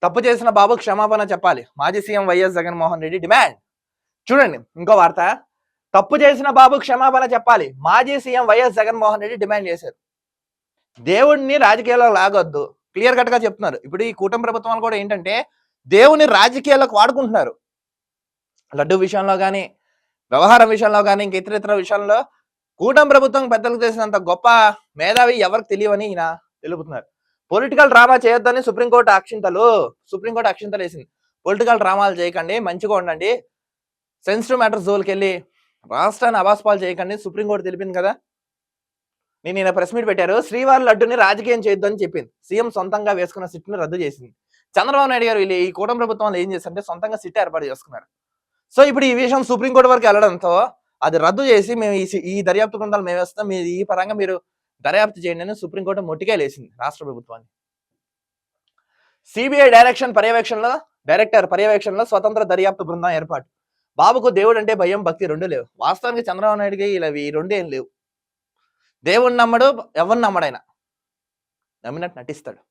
తప్పు చేసిన బాబు క్షమాపణ చెప్పాలి. మాజీ CM YS Jaganmohan Reddy demand. చూడండి ఇంకో వార్త. తప్పు చేసిన బాబు క్షమాపణ చెప్పాలి. మాజీ CM YS Jaganmohan Reddy demand చేశారు. దేవుడిని రాజకీయాల్లో లాగొద్దు. క్లియర్ కట్ గా చెప్తున్నారు. ఇప్పుడు ఈ కూటమి ప్రభుత్వాలు కూడా ఏంటంటే దేవుని రాజకీయాలకు వాడుకుంటున్నారు. లడ్డు విషయంలో కానీ, వ్యవహారం విషయంలో కానీ, ఇంక ఇతర విషయంలో కూటమి ప్రభుత్వం పెద్దలకు చేసినంత గొప్ప మేధావి ఎవరికి తెలియవని ఈయన తెలుపుతున్నారు. పొలిటికల్ డ్రామా చేయొద్దని సుప్రీంకోర్టు అక్షింతలు వేసింది. పొలిటికల్ డ్రామాలు చేయకండి, మంచిగా ఉండండి, సెన్సిటివ్ మ్యాటర్స్ జోలికి వెళ్ళి రాష్ట్రాన్ని అబాస్పాలు చేయకండి సుప్రీంకోర్టు తెలిపింది కదా. నేను ప్రెస్ మీట్ పెట్టారు. శ్రీవారి లడ్డుని రాజకీయం చేయొద్దని చెప్పింది. సీఎం సొంతంగా వేసుకున్న సిట్ని రద్దు చేసింది. చంద్రబాబు నాయుడు గారు వీళ్ళు ఈ కూటమి ప్రభుత్వంలో ఏం చేస్తారంటే సొంతంగా సిట్ ఏర్పాటు చేసుకున్నారు. సో ఇప్పుడు ఈ విషయం సుప్రీంకోర్టు వరకు వెళ్ళడంతో అది రద్దు చేసి మేము ఈ దర్యాప్తు బృందాలు మేము వేస్తాం, మీరు ఈ పరంగా మీరు దర్యాప్తు చేయండి అని సుప్రీంకోర్టు మొట్టికాయలేసింది రాష్ట్ర ప్రభుత్వాన్ని. సిబిఐ డైరెక్టర్ పర్యవేక్షణలో స్వతంత్ర దర్యాప్తు బృందం ఏర్పాటు. బాబుకు దేవుడు అంటే భయం, భక్తి రెండు లేవు. వాస్తవానికి చంద్రబాబు నాయుడుకి ఇలా ఈ రెండు ఏం లేవు. దేవుణ్ణి నమ్మడు, ఎవరిని నమ్మడైనా నమ్మినట్టు నటిస్తాడు.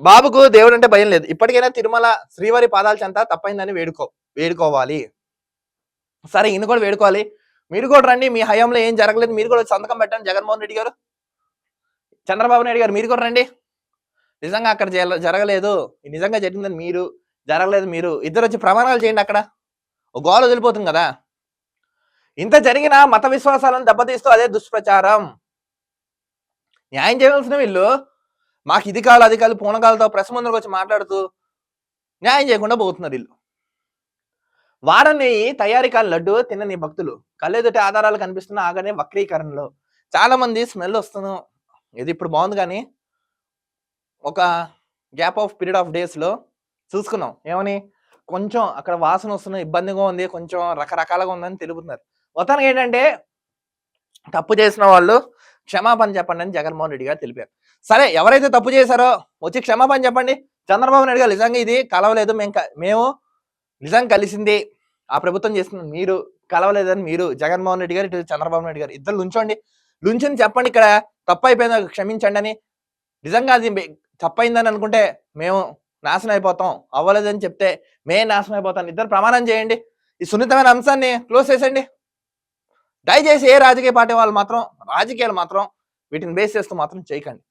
బాబుకు దేవుడు అంటే భయం లేదు. ఇప్పటికైనా తిరుమల శ్రీవారి పాదాల చెంత తప్పైందని వేడుకోవాలి. సరే ఈయన కూడా వేడుకోవాలి. మీరు కూడా రండి, మీ హయాంలో ఏం జరగలేదు, మీరు కూడా సంతకం పెట్టండి. జగన్మోహన్ రెడ్డి గారు, చంద్రబాబు నాయుడు గారు, మీరు కూడా రండి. నిజంగా అక్కడ జరగలేదు, నిజంగా జరిగిందని మీరు, జరగలేదు మీరు, ఇద్దరు వచ్చి ప్రమాణాలు చేయండి. అక్కడ ఒక గోల వదిలిపోతుంది కదా. ఇంత జరిగిన మత విశ్వాసాలను దెబ్బతీస్తూ అదే దుష్ప్రచారం. న్యాయం చేయవలసిన వీళ్ళు మాకు ఇది కాదు అది కాదు పూనకాలతో ప్రెస్ ముందుకు వచ్చి మాట్లాడుతూ న్యాయం చేయకుండా పోతున్నారు. వీళ్ళు వాడని తయారీ కాని లడ్డు తినని భక్తులు. కళ్ళెదుటి ఆధారాలు కనిపిస్తున్న ఆగనే వక్రీకరణలో చాలా మంది స్మెల్ వస్తుంది. ఇది ఇప్పుడు బాగుంది కానీ ఒక gap of period of days లో చూసుకున్నాం. ఏమని కొంచెం అక్కడ వాసన వస్తున్న ఇబ్బందిగా ఉంది, కొంచెం రకరకాలుగా ఉందని తెలుపుతున్నారు. మొత్తానికి ఏంటంటే తప్పు చేసిన వాళ్ళు క్షమాపణ చెప్పండి అని జగన్మోహన్ రెడ్డి గారు తెలిపారు. సరే ఎవరైతే తప్పు చేశారో వచ్చి క్షమాపణ చెప్పండి. చంద్రబాబు నాయుడు గారు నిజంగా ఇది కలవలేదు, మేము నిజంగా కలిసింది ఆ ప్రభుత్వం చేస్తుంది, మీరు కలవలేదని మీరు జగన్మోహన్ రెడ్డి గారు, ఇటు చంద్రబాబు నాయుడు గారు ఇద్దరు లుంచుని చెప్పండి, ఇక్కడ తప్పు అయిపోయింది క్షమించండి అని. నిజంగా అది తప్పైందని అనుకుంటే మేము నాశనం అయిపోతాం, అవ్వలేదని చెప్తే మేము నాశనం అయిపోతాం, ఇద్దరు ప్రమాణం చేయండి. ఈ సున్నితమైన అంశాన్ని క్లోజ్ చేసేయండి. దయచేసి ఏ రాజకీయ పార్టీ వాళ్ళు మాత్రం రాజకీయాలు మాత్రం వీటిని బేస్ చేస్తూ మాత్రం చేయకండి.